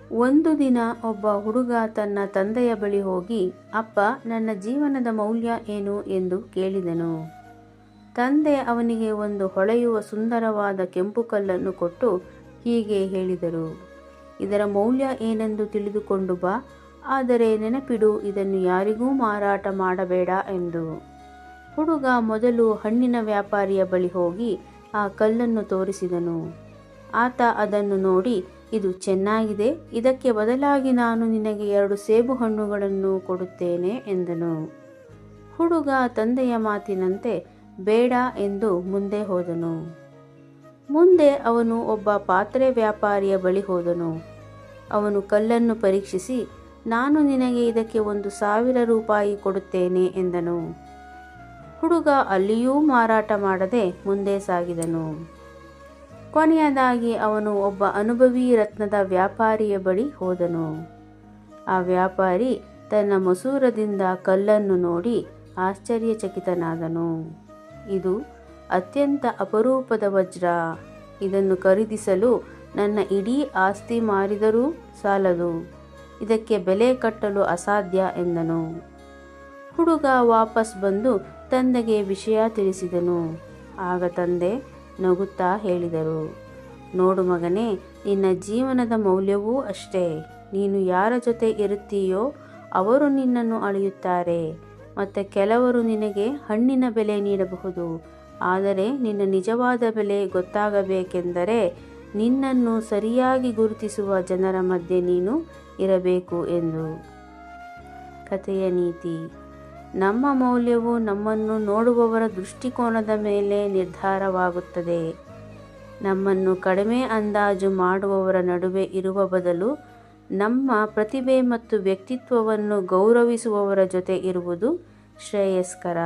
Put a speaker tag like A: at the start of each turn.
A: ಒಂದು ದಿನ ಒಬ್ಬ ಹುಡುಗ ತನ್ನ ತಂದೆಯ ಬಳಿ ಹೋಗಿ, ಅಪ್ಪ, ನನ್ನ ಜೀವನದ ಮೌಲ್ಯ ಏನು ಎಂದು ಕೇಳಿದನು. ತಂದೆ ಅವನಿಗೆ ಒಂದು ಹೊಳೆಯುವ ಸುಂದರವಾದ ಕೆಂಪು ಕಲ್ಲನ್ನು ಕೊಟ್ಟು ಹೀಗೆ ಹೇಳಿದರು, ಇದರ ಮೌಲ್ಯ ಏನೆಂದು ತಿಳಿದುಕೊಂಡು ಬಾ, ಆದರೆ ನೆನಪಿಡು, ಇದನ್ನು ಯಾರಿಗೂ ಮಾರಾಟ ಮಾಡಬೇಡ ಎಂದು. ಹುಡುಗ ಮೊದಲು ಹಣ್ಣಿನ ವ್ಯಾಪಾರಿಯ ಬಳಿ ಹೋಗಿ ಆ ಕಲ್ಲನ್ನು ತೋರಿಸಿದನು. ಆತ ಅದನ್ನು ನೋಡಿ, ಇದು ಚೆನ್ನಾಗಿದೆ, ಇದಕ್ಕೆ ಬದಲಾಗಿ ನಾನು ನಿನಗೆ 2 ಸೇಬು ಹಣ್ಣುಗಳನ್ನು ಕೊಡುತ್ತೇನೆ ಎಂದನು. ಹುಡುಗ ತಂದೆಯ ಮಾತಿನಂತೆ ಬೇಡ ಎಂದು ಮುಂದೆ ಹೋದನು. ಮುಂದೆ ಅವನು ಒಬ್ಬ ಪಾತ್ರೆ ವ್ಯಾಪಾರಿಯ ಬಳಿ ಹೋದನು. ಅವನು ಕಲ್ಲನ್ನು ಪರೀಕ್ಷಿಸಿ, ನಾನು ನಿನಗೆ ಇದಕ್ಕೆ 1,000 ರೂಪಾಯಿ ಕೊಡುತ್ತೇನೆ ಎಂದನು. ಹುಡುಗ ಅಲ್ಲಿಯೂ ಮಾರಾಟ ಮಾಡದೆ ಮುಂದೆ ಸಾಗಿದನು. ಕೊನೆಯದಾಗಿ ಅವನು ಒಬ್ಬ ಅನುಭವಿ ರತ್ನದ ವ್ಯಾಪಾರಿಯ ಬಳಿ ಹೋದನು. ಆ ವ್ಯಾಪಾರಿ ತನ್ನ ಮಸೂರದಿಂದ ಕಲ್ಲನ್ನು ನೋಡಿ ಆಶ್ಚರ್ಯಚಕಿತನಾದನು. ಇದು ಅತ್ಯಂತ ಅಪರೂಪದ ವಜ್ರ, ಇದನ್ನು ಖರೀದಿಸಲು ನನ್ನ ಇಡೀ ಆಸ್ತಿ ಮಾರಿದರೂ ಸಾಲದು, ಇದಕ್ಕೆ ಬೆಲೆ ಕಟ್ಟಲು ಅಸಾಧ್ಯ ಎಂದನು. ಹುಡುಗ ವಾಪಸ್ ಬಂದು ತಂದೆಗೆ ವಿಷಯ ತಿಳಿಸಿದನು. ಆಗ ತಂದೆ ನಗುತ್ತಾ ಹೇಳಿದರು, ನೋಡು ಮಗನೇ, ನಿನ್ನ ಜೀವನದ ಮೌಲ್ಯವೂ ಅಷ್ಟೇ. ನೀನು ಯಾರ ಜೊತೆ ಇರುತ್ತೀಯೋ ಅವರು ನಿನ್ನನ್ನು ಅಳೆಯುತ್ತಾರೆ. ಮತ್ತು ಕೆಲವರು ನಿನಗೆ ಹಣ್ಣಿನ ಬೆಲೆ ನೀಡಬಹುದು, ಆದರೆ ನಿನ್ನ ನಿಜವಾದ ಬೆಲೆ ಗೊತ್ತಾಗಬೇಕೆಂದರೆ ನಿನ್ನನ್ನು ಸರಿಯಾಗಿ ಗುರುತಿಸುವ ಜನರ ಮಧ್ಯೆ ನೀನು ಇರಬೇಕು ಎಂದು. ಕಥೆಯ ನೀತಿ: ನಮ್ಮ ಮೌಲ್ಯವು ನಮ್ಮನ್ನು ನೋಡುವವರ ದೃಷ್ಟಿಕೋನದ ಮೇಲೆ ನಿರ್ಧಾರವಾಗುತ್ತದೆ. ನಮ್ಮನ್ನು ಕಡಿಮೆ ಅಂದಾಜು ಮಾಡುವವರ ನಡುವೆ ಇರುವ ಬದಲು ನಮ್ಮ ಪ್ರತಿಭೆ ಮತ್ತು ವ್ಯಕ್ತಿತ್ವವನ್ನು ಗೌರವಿಸುವವರ ಜೊತೆ ಇರುವುದು ಶ್ರೇಯಸ್ಕರ.